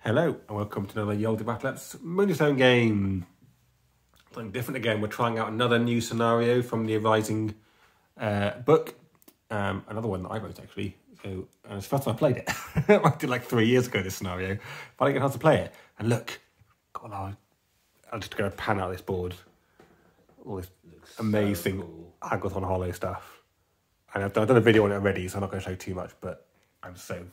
Hello and welcome to another Yoldi Battle's Moonstone game. Something different again. We're trying out another new scenario from the Arising book. Another one that I wrote actually. So it's the first time I played it. I did like 3 years ago this scenario, but I didn't get how to play it. And look, God, I'm just going to pan out this board. All this amazing Agathon Hollow stuff. And I've done a video on it already, so I'm not going to show too much, but I'm so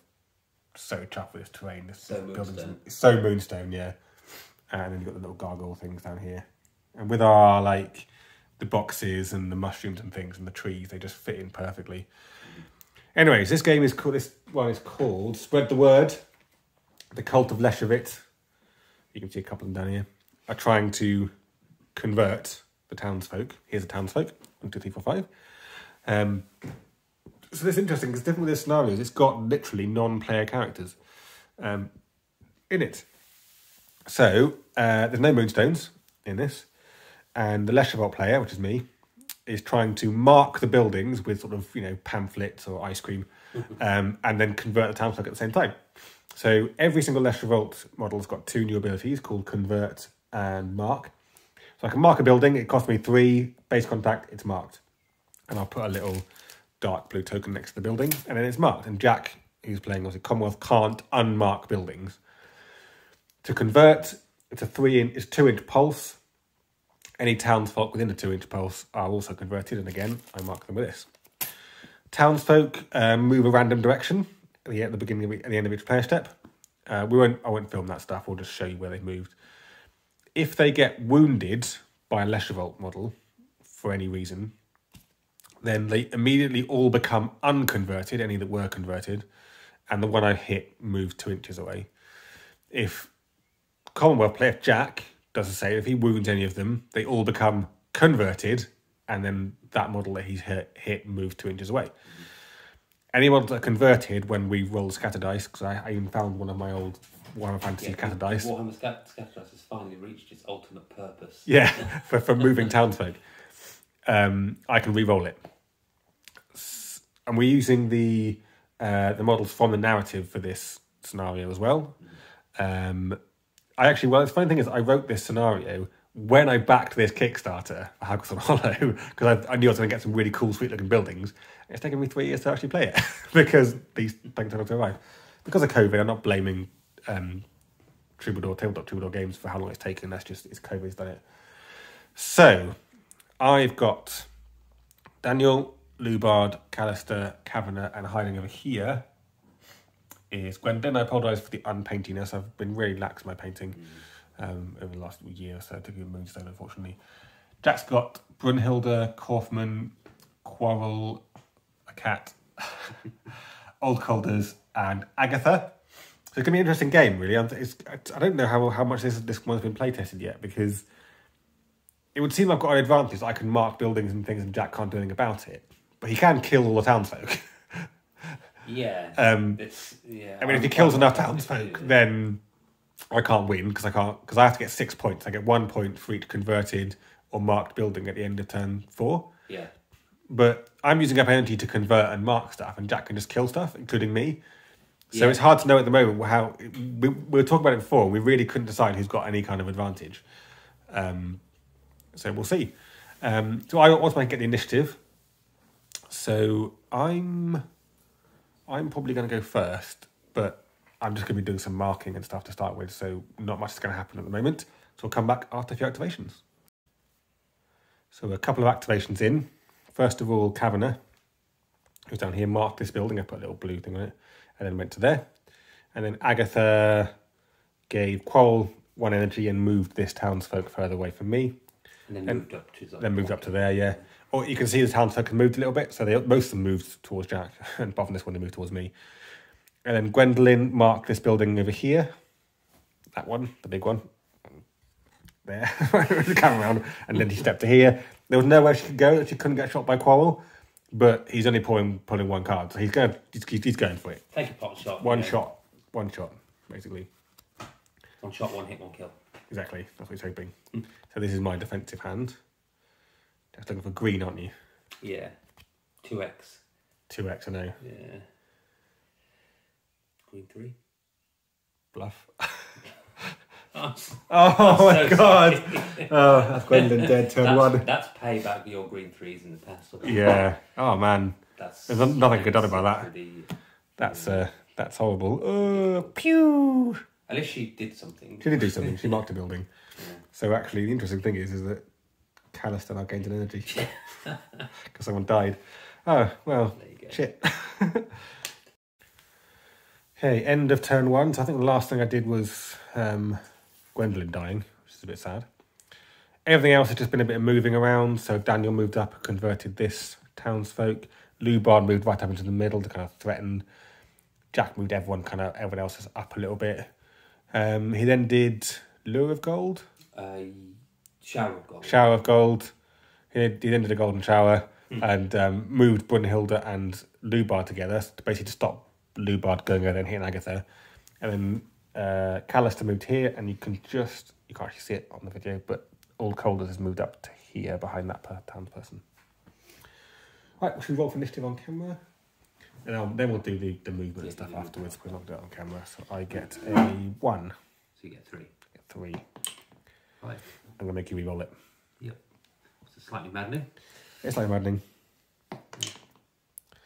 chuffed with this terrain. This Moonstone. It's so Moonstone, yeah. And then you've got the little gargoyle things down here. And with our, like, the boxes and the mushrooms and things and the trees, they just fit in perfectly. Anyways, this game is called, this one is called Spread the Word. The Cult of Leshevit. You can see a couple of them down here. Are trying to convert the townsfolk. Here's the townsfolk. 1, 2, 3, 4, 5. So this is interesting because different with this scenarios, it's got literally non-player characters in it. So there's no Moonstones in this, and the Leshevit player, which is me, is trying to mark the buildings with sort of, you know, pamphlets or ice cream, and then convert the townsfolk at the same time. So every single Leshevit model's got 2 new abilities called Convert and Mark. So I can mark a building. It costs me 3 base contact. It's marked, and I'll put a little dark blue token next to the building, and then it's marked. And Jack, who's playing obviously Commonwealth, can't unmark buildings. To convert, it's a 2-inch pulse. Any townsfolk within the 2-inch pulse are also converted, and again, I mark them with this. Townsfolk move a random direction at the beginning at the end of each player step. I won't film that stuff. We'll just show you where they've moved. If they get wounded by a Leshevit model for any reason, then they immediately all become unconverted, any that were converted, and the one I hit moves 2 inches away. If Commonwealth player Jack does the same, if he wounds any of them, they all become converted, and then that model that he's hit moves 2 inches away. Any models that are converted when we roll scatter dice, because I even found one of my old Warhammer Fantasy scatter dice. Warhammer scatter dice has finally reached its ultimate purpose. Yeah, for moving townsfolk. I can re-roll it. And we're using the models from the narrative for this scenario as well. The funny thing is I wrote this scenario when I backed this Kickstarter, Agathon Hollow, because I knew I was going to get some really cool, sweet-looking buildings. It's taken me 3 years to actually play it because these things don't arrive. Because of COVID, I'm not blaming Tabletop Troubadour Games for how long it's taken. It's COVID's done it. So, I've got Daniel, Lubard, Callister, Kavanagh, and hiding over here is Gwendolyn. I apologise for the unpaintiness. I've been really lax in my painting over the last year or so. I took a Moonstone, unfortunately. Jack's got Brunhilde, Kaufman, Quarrel, a cat, Old Colders, and Agatha. So it's going to be an interesting game, really. I don't know how much this one's been play tested yet, because it would seem I've got an advantage. I can mark buildings and things, and Jack can't do anything about it. But he can kill all the townsfolk. Yeah. I mean, if he kills enough townsfolk, then I can't win because I have to get 6 points. I get 1 point for each converted or marked building at the end of turn 4. Yeah. But I'm using up energy to convert and mark stuff, and Jack can just kill stuff, including me. So it's hard to know at the moment how we were talking about it before. And we really couldn't decide who's got any kind of advantage. So we'll see. So I also might get the initiative. So I'm probably going to go first, but I'm just going to be doing some marking and stuff to start with, so not much is going to happen at the moment. So we'll come back after a few activations. So a couple of activations in. First of all, Kavanagh, who's down here, marked this building. I put a little blue thing on it, and then went to there. And then Agatha gave Quarrel 1 energy and moved this townsfolk further away from me. And then moved up to there, yeah. Or you can see the townsfolk have moved a little bit, so most of them moved towards Jack, and apart from this one, they moved towards me. And then Gwendolyn marked this building over here. That one, the big one. There, the camera around, and then she stepped to here. There was nowhere she could go that she couldn't get shot by Quarrel, but he's only pulling 1 card, so he's going for it. Take a pot shot. One shot, basically. 1 shot, 1 hit, 1 kill. Exactly, that's what he's hoping. So this is my defensive hand. Just looking for green, aren't you? Yeah. 2x. 2x, I know. Yeah. Green 3. Bluff. Oh my so god! sorry. Oh, that's Gwendolyn dead, turn one. That's payback for your green threes in the past. Yeah. Oh man. That's There's nothing good done about that. The, That's horrible. Pew! at least she did something. She did do something. She marked a building. Yeah. So actually, the interesting thing is that Callister now gained an energy because someone died. Oh well, There you go. shit. Okay, end of turn one. So I think the last thing I did was Gwendolyn dying, which is a bit sad. Everything else has just been a bit of moving around. So Daniel moved up and converted this townsfolk. Lubar moved right up into the middle to kind of threaten. Jack moved everyone else up a little bit. He then did Lure of Gold. Shower of gold. Shower of Gold. He then did a golden shower and moved Brunhilde and Lubar together to basically stop Lubar going over and hitting Agatha. And then Callister moved here, and you can't actually see it on the video, but Old Colders has moved up to here behind that townsperson. Right, should we roll for initiative on camera? And then we'll do the movement and stuff afterwards. We're not doing it on camera. So I get a 1. So you get 3. Get 3. Right. I'm going to make you re-roll it. Yep. It's slightly maddening. It's like maddening.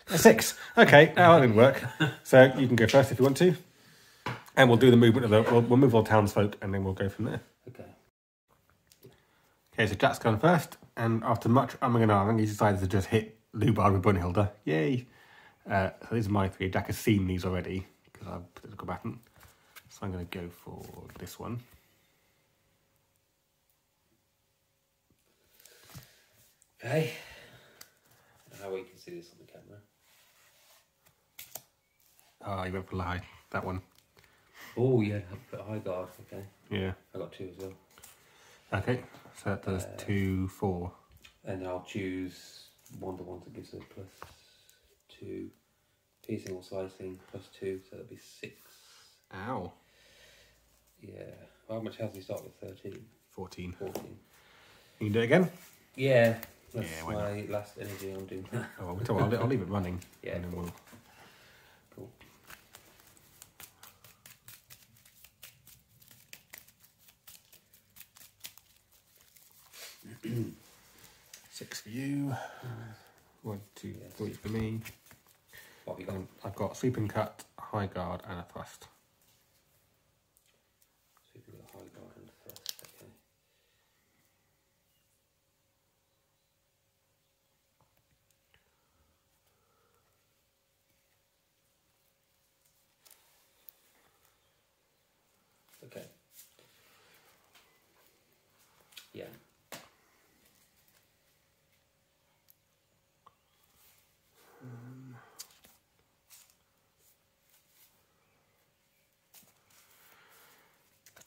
A 6. Okay, that didn't work. So you can go first if you want to. And we'll do the movement of we'll move all townsfolk and then we'll go from there. Okay. Okay, so Jack's gone first. And after much umming and ahhing, he's decided to just hit Lubar with Brunhilde. Yay! So these are my 3. Jack has seen these already because I've put it as a combatant. So I'm going to go for this one. Okay. How we can see this on the camera. Oh, you went for Lahai. That one. Oh, yeah, I put a high guard. Okay. Yeah. I got 2 as well. Okay, so that does 2, 4. And I'll choose one to one that gives a +2. Piercing or slicing +2, so that'll be 6. Ow. Yeah. How much health do you start with? 13? 14. 14. You can do it again? Yeah. That's why my last energy on doing that. Oh, I'll leave it running. Yeah. And then we'll... Cool. Six for you. 1, 2, 3 for me. What have you got? I've got sweeping cut, high guard, and a thrust. So you've got a high guard and a thrust. Okay. Okay. Yeah.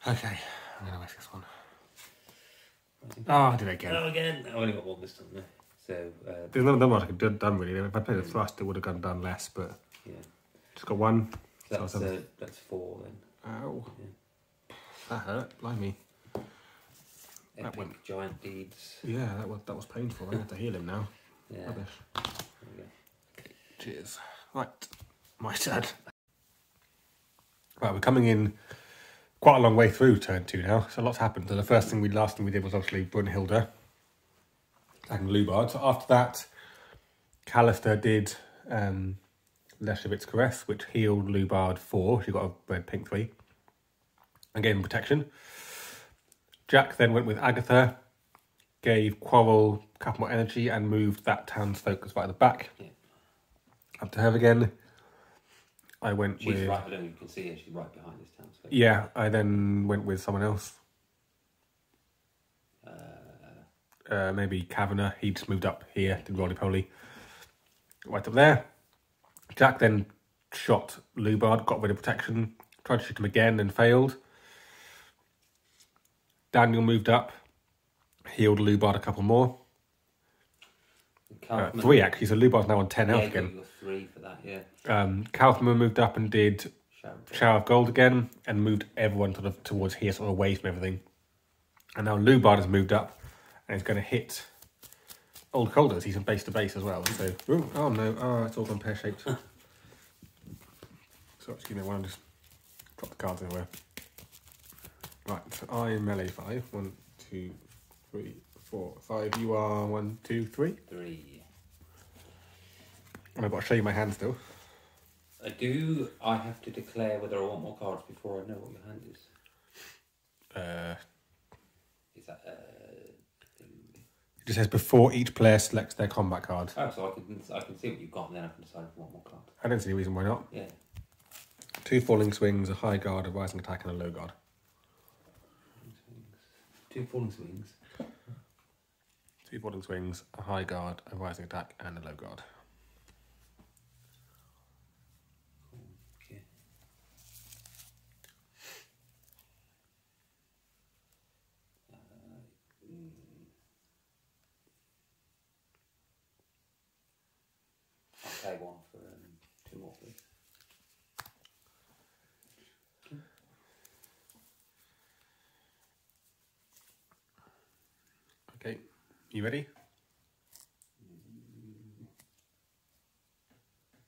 Okay, I'm going to waste this one. Oh, I did it again. Oh, again. I've only got one this time now. So, There's none of them I could have done really. If I played a thrust, it would have done less, but yeah. just got 1. So So that's 4 then. Ow. Yeah. That hurt, blimey. That Epic went- giant deeds. Yeah, that was painful. I have to heal him now. Yeah. Rubbish. There we go. Cheers. Right, my turn. Right, we're coming in quite a long way through turn 2 now, so lots happened. So the last thing we did was obviously Brunhilde and Lubard. So after that, Callister did Leshevit's Caress, which healed Lubard 4. She got a red pink 3 and gave him protection. Jack then went with Agatha, gave Quarrel a couple more energy and moved that town's focus right at the back. Yeah. Up to her again. I went She's with... right, I don't know if you can see her, she's right behind this town. So. Yeah, I then went with someone else. Maybe Kavanagh. He just moved up here, did roly-poly. Right up there. Jack then shot Lubard, got rid of protection, tried to shoot him again and failed. Daniel moved up, healed Lubard a couple more. 3 actually, so Lubard's now on 10 health again. You got 3 for that, yeah. Kaufman moved up and did Sharon. Shower of Gold again and moved everyone sort of towards here, sort of away from everything. And now Lubard has moved up and is going to hit Old Colders. He's base to base as well. So, oh no, it's all gone pear shaped. So just give me one, just drop the cards everywhere. Right, so I'm melee 5. 1, 2, 3, 4, 5. You are 1, 2, 3. 3. And I've got to show you my hand still. I have to declare whether I want more cards before I know what your hand is? Is that thing? It just says before each player selects their combat card. Oh, so I can see what you've got and then I can decide if I want more cards. I don't see any reason why not. Yeah. 2 falling swings, a high guard, a rising attack, and a low guard. 2 falling swings. 2 falling swings, a high guard, a rising attack, and a low guard. Okay. I'll play one for 2 more, please. Okay, you ready?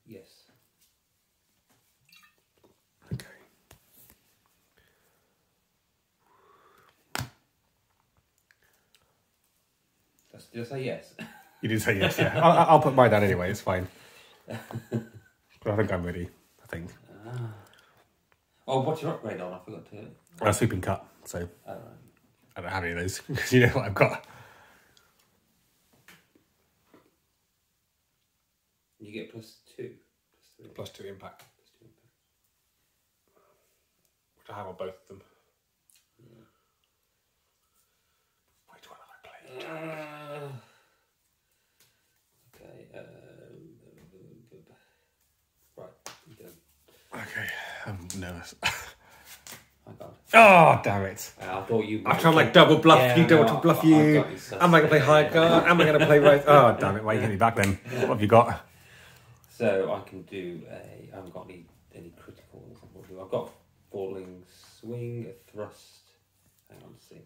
Yes. Okay. Did I say yes? You did say yes, yeah. I'll put mine down anyway, it's fine. But I think I'm ready, I think. Oh, what's your upgrade on? I forgot to... A sweeping cut, so Oh, right. I don't have any of those, because you know what I've got. You get +2. +3. +2 impact, +2 impact. which I have on both of them. Yeah. Which one have I played? Okay. Right. You go. Okay, I'm nervous. My God. Oh, damn it. I thought you... I'm trying to like double bluff Yeah, you, double no, bluff I've you. got you Am I going to play high guard? Am I going to play right? Oh, damn it. Why are you getting me back then? What have you got? So I can do I haven't got any criticals. I've got falling swing, a thrust. Hang on, see.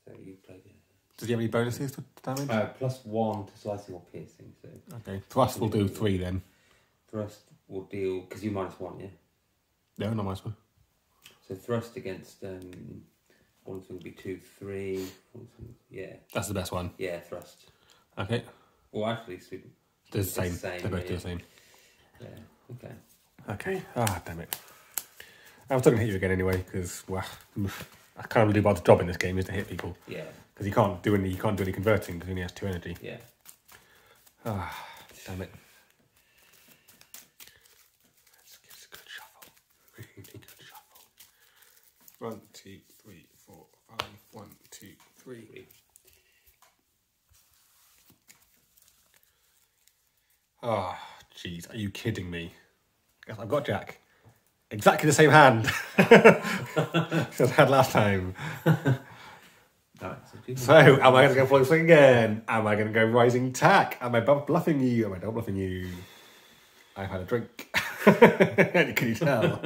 So you played it. Does he have any bonuses to damage? +1 to slicing or piercing. So Okay, thrust will do 3 then. thrust will deal because you -1, yeah. No, not nice one. So thrust against falling swing would be 2, 3. Yeah. That's the best one. Yeah, thrust. Okay. Well, actually, sweep. They're the same. same, They both do yeah. the same. Yeah. Okay. Okay. Ah, damn it. I'm still going to hit you again anyway, because, well, I can't really do part of the job in this game is to hit people. Yeah. Because you can't do any converting because he only has 2 energy. Yeah. Ah, damn it. Let's give us a good shuffle. Really good shuffle. 1, 2, 3, 4, 5. 1, 2, 3. Oh, jeez. Are you kidding me? Yes, I've got Jack. Exactly the same hand as I had last time. Right, So, am I going to go falling swing again? Am I going to go rising attack? Am I bluffing you? Am I double bluffing you? I've had a drink. Can you tell?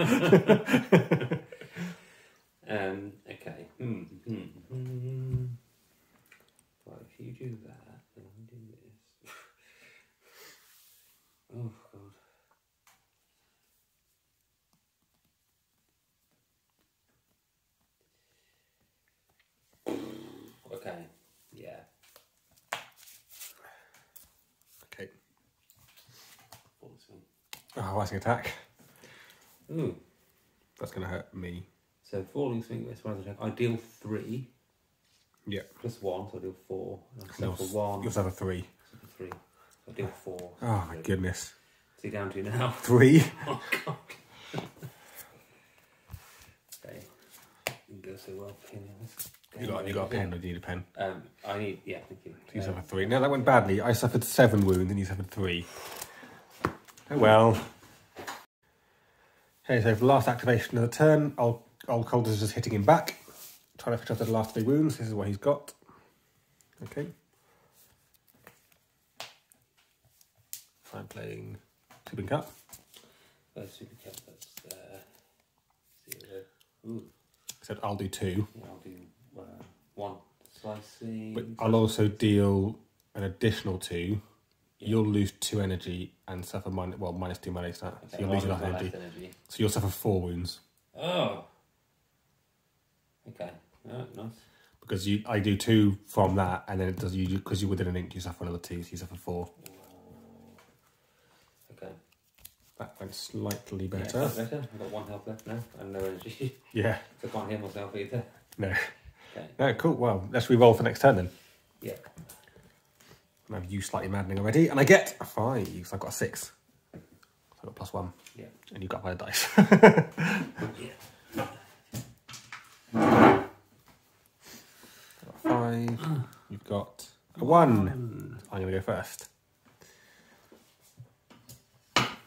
Okay. Well, if you do that, then I do this. Oh, God. Okay. Yeah. Okay. Full swing. Oh, rising attack. Ooh. That's going to hurt me. So falling swing with rising attack. I deal 3. Yeah. +1, so I deal 4. I You'll, suffer 1. you'll have a 3. Suffer 3. So I deal 4. Oh, my goodness. What's he down to now? 3? Oh, God. Okay. Didn't go so well for him. You got a pen or do you need a pen? I need, yeah, thank you. You suffered 3. No, that went badly. I suffered 7 wounds and you suffered 3. Oh well. Okay, so for the last activation of the turn, Cold is just hitting him back. Trying to finish off the last 3 wounds. This is what he's got. Okay. So I'm playing Tubing Cup. Super Cup, that's 0. Ooh. Except I'll do 2. Yeah, I'll do 1 slicing. But I'll also deal an additional 2. Yeah. You'll lose 2 energy and suffer -2 melee stat. Okay, so you'll lose enough energy. So you'll suffer 4 wounds. Oh. Okay. Oh, nice. Because I do 2 from that, and then it does you because you're within an ink. You suffer another 2, so you suffer 4. Okay. That went slightly better. Yeah, better. I've got 1 health left now and no energy. Yeah. So I can't heal myself either. No. Okay. No, cool. Well, let's re-roll for next turn then. Yeah. And I've used slightly maddening already, and I get a 5. So I've got a 6. So I've got +1. Yeah. And you got my dice. Yeah. 5. You've got a 1. I'm going to go first.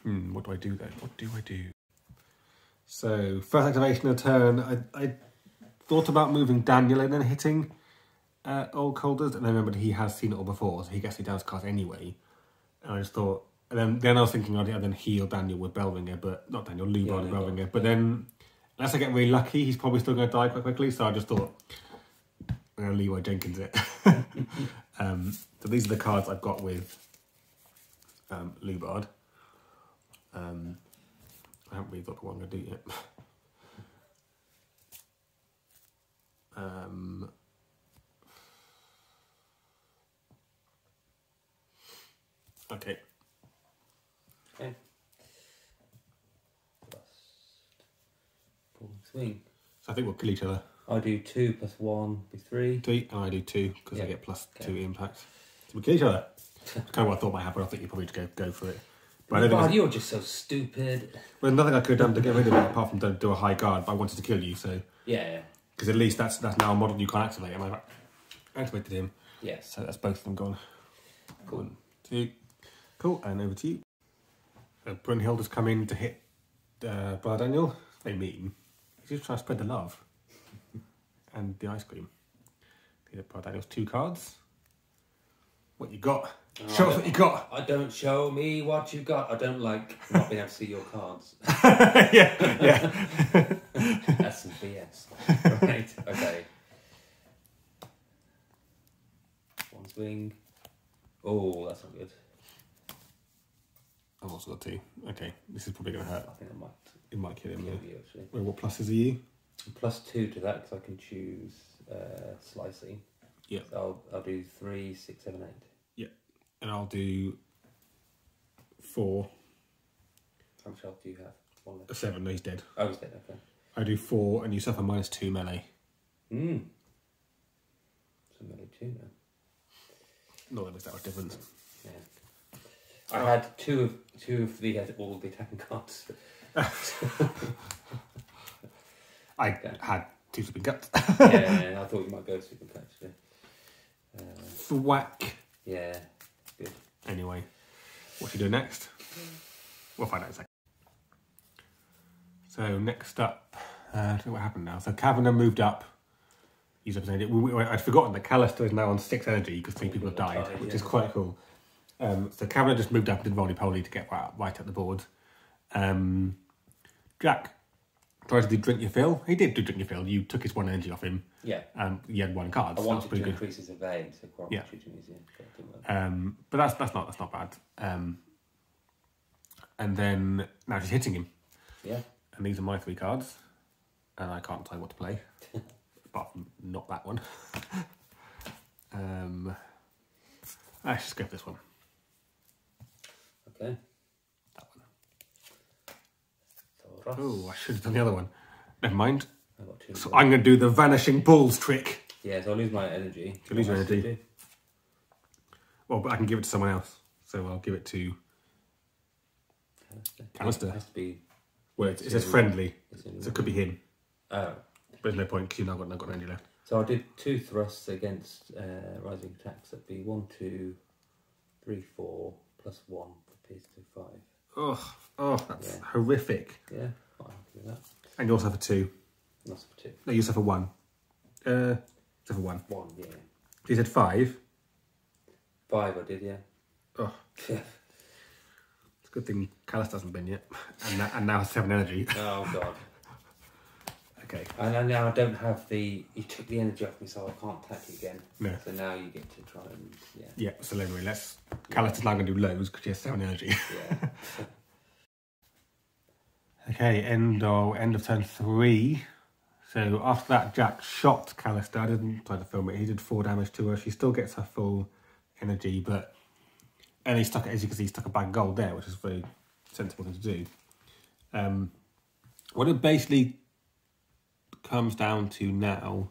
What do I do then? What do I do? So, first activation of turn, I thought about moving Daniel in and hitting Old Colders, and I remembered he has seen it all before, so he gets the down card anyway. And I just thought, and then I was thinking I'd then heal Daniel with Belvinger, but not Daniel, Lubard and Belvinger. But then, unless I get really lucky, he's probably still going to die quite quickly, so I just thought, I'm going to Leroy Jenkins it. So these are the cards I've got with Lubard. I haven't really thought what I'm going to do yet. Okay. Okay. Plus full swing. So I think we'll kill each other. I do 2 + 1 be 3. 3, and I do 2 because Yeah. I get +2 impact. So we kill each other. That's kind of what I thought might happen. I think you probably go for it. But I don't think You're just so stupid. there's nothing I could have done to get rid of it apart from don't do a high guard. But I wanted to kill you, so Yeah. because at least that's now a model you can't activate. And I activated him. Yes. So that's both of them gone. Cool. 1, 2. Cool, and over to you. Brunhilde's come in to hit Brother Daniel. It's very mean. He's just trying to spread the love. And the ice cream. Brother Daniel's 2 cards. What you got? Show us what you got. I don't show me what you got. I don't like not being able to see your cards. yeah. That's some BS. Right, okay. 1 swing. Oh, that's not good. I've also got 2. Okay, this is probably going to hurt. I think I might It might kill him. kill Yeah. you actually. Wait, what pluses are you? +2 to that because I can choose slicing. Yeah. So I'll do 3, 6, 7, 8. And I'll do 4. How much health do you have? 1 left. 7. No, he's dead. Oh, he's dead. Okay. I do 4, and you suffer -2 melee. So melee 2 now. Not that makes that much difference. Yeah. I had two of the all the attacking cards. I had 2 sleeping guts. Yeah, I thought you might go super cut actually. Thwack. Yeah, good. Anyway, what should we do next? We'll find out in a second. So next up, I don't know what happened now. So Kavanagh moved up. He's up his energy. I'd forgotten that Callister is now on 6 energy because 3 people have died, which is quite cool. So Kavanagh just moved up and did roly-poly to get right at the board. Jack tried to do drink your fill. He did do drink your fill. You took his 1 energy off him. Yeah. He had 1 card. I So wanted pretty to good. increase his evade, so quite Yeah. shooting easier. But it didn't work. But that's not bad. And then now she's hitting him. Yeah. And these are my 3 cards, and I can't tell you what to play, apart from not that one. Let's just go for this one. Okay. That one. Thoros. Oh, I should have done the other one. Never mind. I've got 2. So I'm going to do the Vanishing Bulls trick. Yeah, so I'll lose my energy. You lose your What else do energy. you do? Well, but I can give it to someone else. So I'll give it to Callister. It has to be. Well, it says friendly, It's so it could be him. Oh. But there's no point because you've not got an energy left. So I did 2 thrusts against rising attacks. That'd be 1, 2, 3, 4 plus 1 appears to 5. Oh, that's horrific. Yeah, quite happy with that. And you also have a 2. Not for 2. No, you suffer 1. Suffer 1. 1, yeah. You said 5. 5 I did, yeah. Oh, it's a good thing Callister hasn't been yet, and now has 7 energy. Oh god. Okay. And now I don't have the. You took the energy off me, so I can't attack you again. No. So now you get to try and Yeah. So anyway, Callister's now going to do loads because she has 7 energy. yeah. Okay. End of turn 3. So after that, Jack shot Callister. I didn't try to film it. He did 4 damage to her. She still gets her full energy, but... And he stuck, as you can see, he stuck a bag of gold there, which is a very sensible thing to do. What it basically comes down to now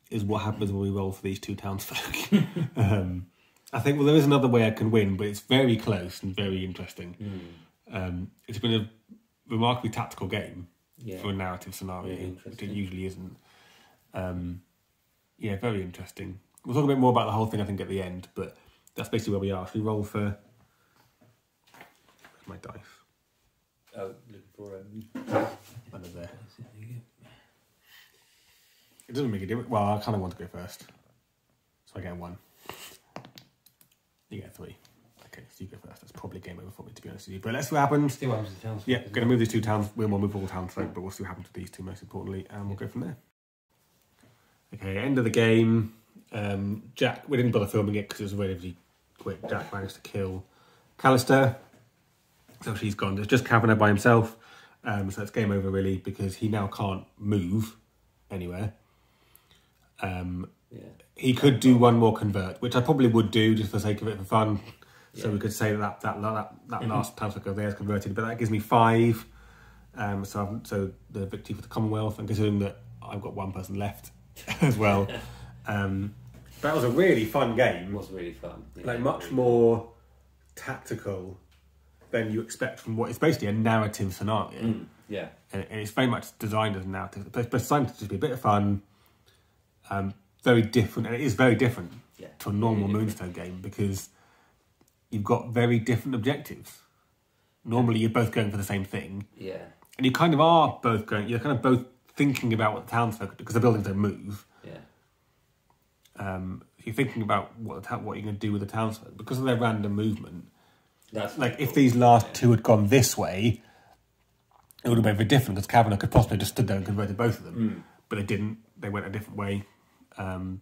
is what happens when we roll for these 2 townsfolk. I think, well, there is another way I can win, but it's very close and very interesting. It's been a remarkably tactical game for a narrative scenario, which it usually isn't. Very interesting. We'll talk a bit more about the whole thing, I think, at the end, but that's basically where we are. Should we roll for... Where's my dice? Oh, looking for Under there. It doesn't make a difference. Well, I kind of want to go first. So I get 1. You get 3. Okay, so you go first. That's probably game over for me, to be honest with you. But let's see what happens. See what happens to the towns. Yeah, going to move these 2 towns. We'll move all townsfolk, but we'll see what happens to these 2 most importantly, and we'll go from there. Okay, end of the game. Jack, we didn't bother filming it because it was relatively quick. Jack managed to kill Callister. So she's gone. There's just Kavanagh by himself. So it's game over, really, because he now can't move anywhere. He could do 1 more convert, which I probably would do just for the sake of it, for fun. So we could say that last townsfolk over there is converted, but that gives me 5. So the victory for the Commonwealth, and considering that I've got 1 person left as well. That was a really fun game. It was really fun. Like much more tactical than you expect from what is basically a narrative scenario. And it's very much designed as a narrative. But it's designed to just be a bit of fun. Very different, and it is very different to a normal Moonstone game because you've got very different objectives. Normally, you're both going for the same thing. Yeah. And you kind of are both going, you're kind of both thinking about what the townsfolk, because the buildings don't move. You're thinking about what you're going to do with the townsfolk because of their random movement. That's like if these last 2 had gone this way, it would have been very different because Kavanagh could possibly have just stood there and converted both of them, but they didn't. They went a different way. I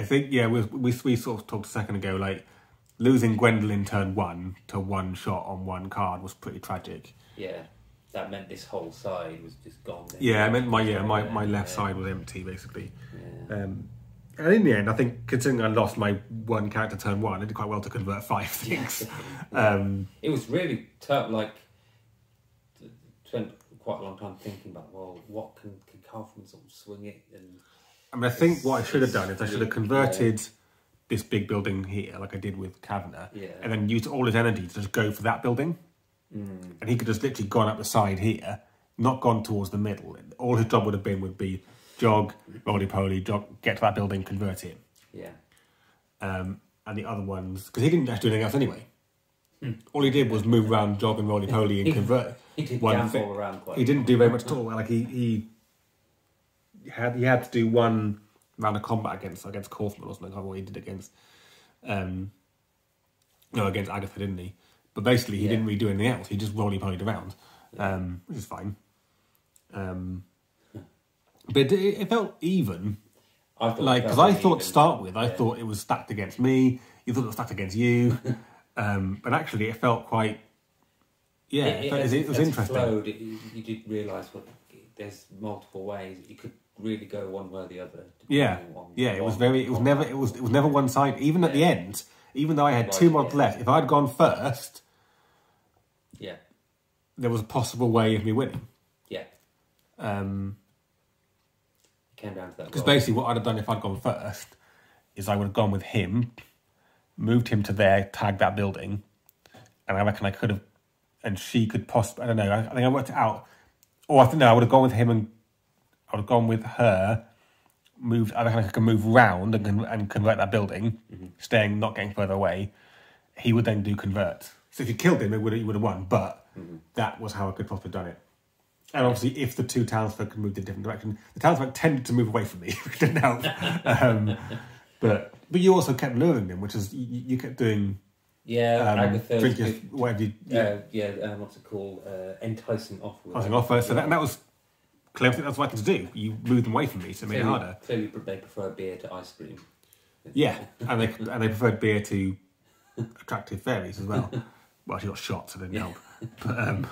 think we sort of talked a second ago. Like losing Gwendolyn turn 1 to 1 shot on 1 card was pretty tragic. Yeah. That meant this whole side was just gone. Yeah, it meant my left side was empty, basically. And in the end, I think, considering I lost my 1 character turn 1, I did quite well to convert 5 things. It was really tough, like, spent quite a long time thinking about, well, what can Kaufman sort of swing it? And I mean, I think what I should have done is I should have converted this big building here, like I did with Kavanagh, and then used all his energy to just go for that building. And he could just literally gone up the side here, not gone towards the middle. All his job would be jog, roly-poly, jog, get to that building, convert it. And the other ones, because he didn't actually do anything else anyway. All he did was move around, jog and roly-poly and convert. He did one thing. Around quite. He didn't do very much at all. Like he had to do 1 round of combat against Kaufman or something. I can't remember what he did against. Against Agatha, didn't he? But basically, he didn't really do anything else. He just roly-polyed around, which is fine. But it felt even. Because I thought to start with, I thought it was stacked against me. You thought it was stacked against you. But actually, it felt quite. It was interesting. Flowed, you did realise there's multiple ways you could really go one way or the other. It was never one side. Even at the end, even though I had 2 mods left, if I'd gone first, there was a possible way of me winning. Came down to that. Because basically, what I'd have done if I'd gone first is I would have gone with him, moved him to there, tagged that building, and I reckon I could have, and she could possibly. I don't know. I think I worked it out. Or I would have gone with him and I would have gone with her. Moved. I reckon I could move round and convert that building, staying, not getting further away. He would then do convert. So if you killed him, he would have won. But that was how I could possibly have done it. And obviously, if the 2 townsfolk had moved in a different direction, the townsfolk tended to move away from me, which didn't help. But you also kept luring them, which is you kept doing. Agatha, drinking whatever you. What's it called? Enticing offer. Enticing offer. So that was clever. That's what I had to do. You moved them away from me, so it made it harder. Clearly, they prefer beer to ice cream. Yeah, and they preferred beer to attractive fairies as well. Well, she got shot, so it didn't help. But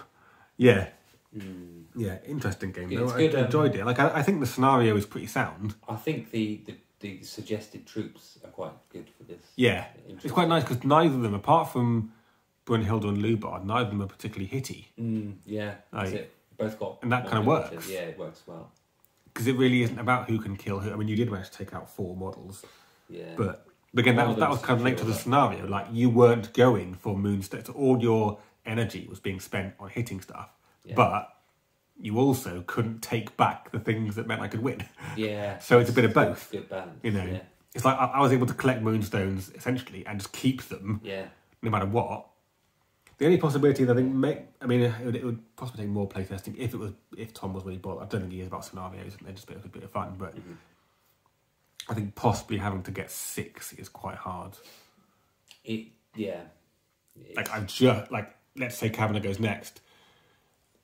Yeah, interesting game. It's though. good, I enjoyed it. Like I think the scenario is pretty sound. I think the suggested troops are quite good for this. Yeah, it's quite nice because neither of them, apart from Brunhilde and Lubard, neither of them are particularly hitty. Yeah, that's it. Both got, and that kind of works. Yeah, it works well. Because it really isn't about who can kill who. I mean, you did manage to take out 4 models. Yeah. But again, that was kind of linked to the scenario. Like, you weren't going for Moonstone. So all your energy was being spent on hitting stuff. Yeah. But you also couldn't take back the things that meant I could win. Yeah. So it's a bit of both. Good balance. You know, it's like I was able to collect Moonstones, essentially, and just keep them. Yeah. No matter what. The only possibility that I think, it would possibly take more playtesting if Tom was really bothered. I don't think he is about scenarios, and they're just a bit of fun. But I think possibly having to get 6 is quite hard. Like let's say Kavanagh goes next,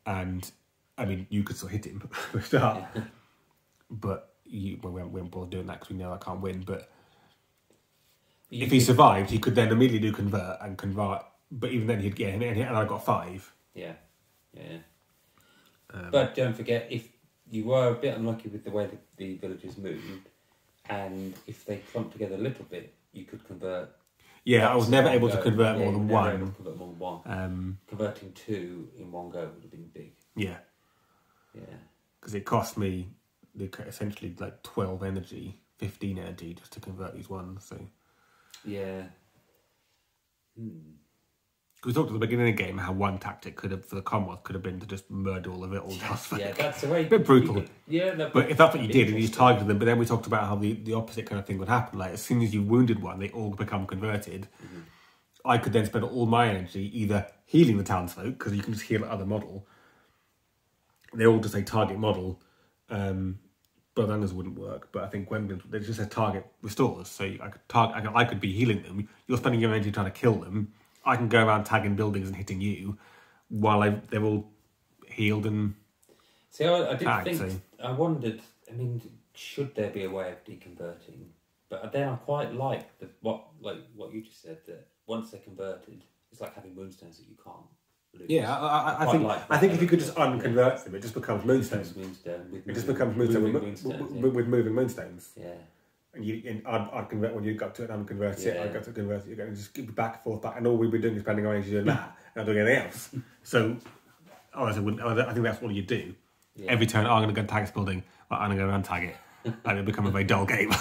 and I mean you could still hit him for a start, but we won't bother doing that because we know I can't win. But if he survived, he could then immediately do convert. But even then, he'd get and I got 5. Yeah. But don't forget, if you were a bit unlucky with the way the villagers moved, and if they clumped together a little bit, you could convert. Yeah, I was never able to convert more than one. Convert more than one. Converting 2 in one go would have been big. Yeah. Because it cost me essentially like 12 energy, 15 energy just to convert these ones. So. Yeah. We talked at the beginning of the game how one tactic for the Commonwealth could have been to just murder all of it all. Yeah, that's the way. A bit brutal. But if that's what you did, and you just targeted them, but then we talked about how the opposite kind of thing would happen. Like, as soon as you wounded one, they all become converted. I could then spend all my energy either healing the townsfolk, because you can just heal other model. They're all just a target model. But others wouldn't work. But I think Gwendolyn, they just said target restores. So I could be healing them. You're spending your energy trying to kill them. I can go around tagging buildings and hitting you while they're all healed and. See, I did think. So. I wondered. I mean, should there be a way of deconverting? But then I quite like what you just said, that once they're converted, it's like having moonstones that you can't lose. Yeah, I think if you could just unconvert them, it just becomes moonstones. It just becomes moonstone with moving moonstones. Yeah. And I'd convert when you got to it and unconvert it. I'd got to convert it again and just keep back and forth back. And all we'd be doing is spending our energy doing that and not doing anything else. So, I think that's what you do. Yeah. Every turn, I'm going to go and tag this building, I'm going to go and tag it. And it'll become a very dull game.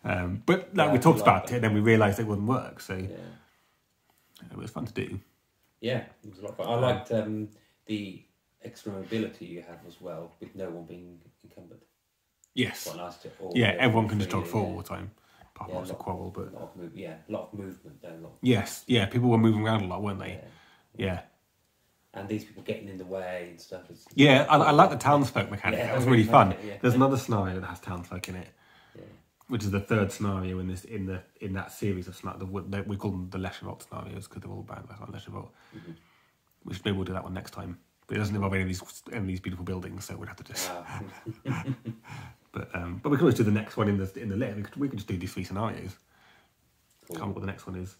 But we talked about it, and then we realised it wouldn't work. So, it was fun to do. Yeah, it was a lot of fun. I liked the extra mobility you have as well, with no one being encumbered. Yes. Quite nice to everyone can just jog forward all the time. Apart from lots of quarrel, but a lot of movement there. Yes, people were moving around a lot, weren't they? Yeah. And these people getting in the way and stuff. I like the townsfolk mechanic. That was really fun. There's another scenario that has townsfolk in it, which is the third scenario in that series of scenarios. We call them the Lecherot scenarios because they're all bad like Lecherot. Which maybe we'll do that one next time. But it doesn't involve any of these beautiful buildings, so we'd have to just. But we can always do the next one in the list. We could just do these 3 scenarios. Cool. Can't remember what the next one is.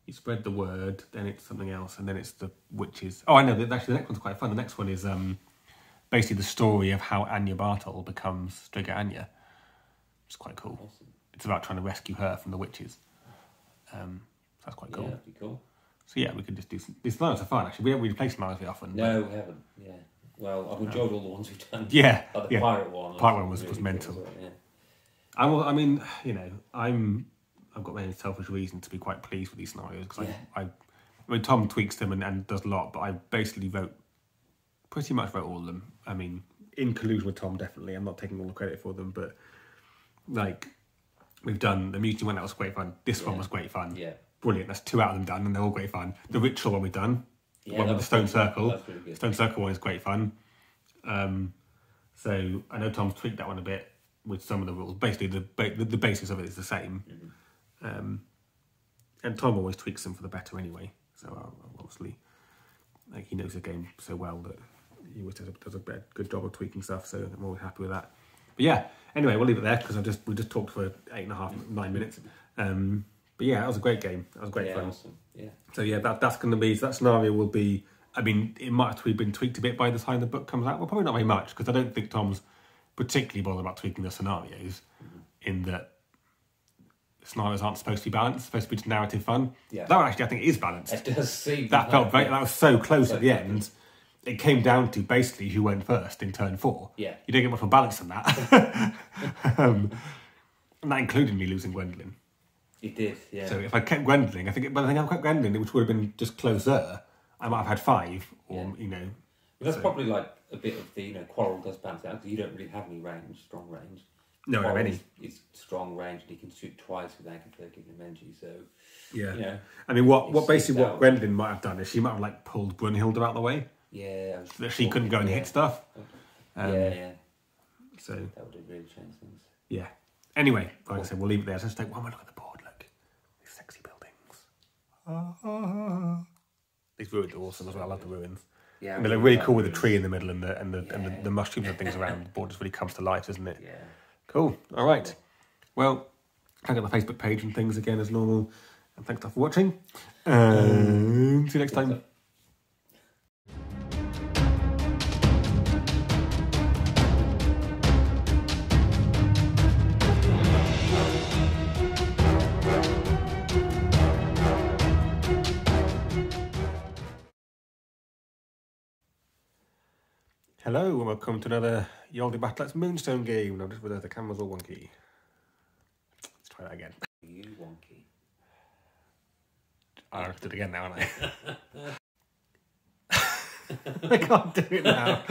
You spread the word, then it's something else, and then it's the witches. Oh, I know. Actually, the next one's quite fun. The next one is basically the story of how Anya Bartol becomes Striga Anya. It's quite cool. Awesome. It's about trying to rescue her from the witches. So that's quite cool. Yeah, that'd be cool. So we could just do these scenarios are fun. Actually, we don't really play scenarios very often. No, we haven't. Yeah. Well, I've enjoyed all the ones we've done. Yeah. Like the pirate one. Pirate one was mental. Cool, yeah. I mean, I've got my own selfish reason to be quite pleased with these scenarios because I mean, Tom tweaks them and does a lot, but I basically pretty much wrote all of them. I mean, in collusion with Tom, definitely. I'm not taking all the credit for them, but like we've done the mutiny one that was great fun. This one was great fun. Yeah. Brilliant. That's 2 out of them done, and they're all great fun. The ritual one we've done, one with the stone circle. The stone circle one is great fun. So I know Tom's tweaked that one a bit with some of the rules. Basically, the basis of it is the same. And Tom always tweaks them for the better anyway. So obviously, like, he knows the game so well that he always does a good job of tweaking stuff. So I'm always happy with that. But anyway, we'll leave it there because we just talked for 8.5, 9 minutes. But yeah, that was a great game. That was great fun. Awesome. Yeah. So yeah, that's going to be, so that scenario will be, I mean, it might have been tweaked a bit by the time the book comes out. Well, probably not very much, because I don't think Tom's particularly bothered about tweaking the scenarios, in that scenarios aren't supposed to be balanced, it's supposed to be just narrative fun. Yeah. That one actually I think is balanced. It does seem that felt very, that was so close at the end. It came down to basically who went first in turn 4. Yeah. You don't get much more balance than that. And that included me losing Gwendolyn. You did, yeah. So if I kept Gwendolyn, I think I kept Gwendolyn, which would have been just closer, I might have had 5, or, you know. But that's probably like a bit of the, you know, Quarrel does balance out, because you don't really have any range, strong range. No, I don't have any. It's strong range, and he can shoot twice without giving him energy, so... Yeah. You know, I mean, what Gwendolyn might have done is she might have, like, pulled Brunhilde out of the way. Yeah. So that she couldn't go and hit stuff. Yeah. So... That would have really changed things. Yeah. Anyway, like I said, we'll leave it there. So just take one more look at the board. Look, these sexy buildings. These ruins are awesome as well. I love the ruins. Yeah, and they look really cool with the tree in the middle and the mushrooms and things around. The board just really comes to life, doesn't it? Yeah. Cool. All right. Well, check out the Facebook page and things again as normal. And thanks for watching. And see you next time. Hello and welcome to another Yoldi Battle's Moonstone game. Now just realised the camera's all wonky. Let's try that again. You wonky. I have to do it again now, aren't I? I can't do it now.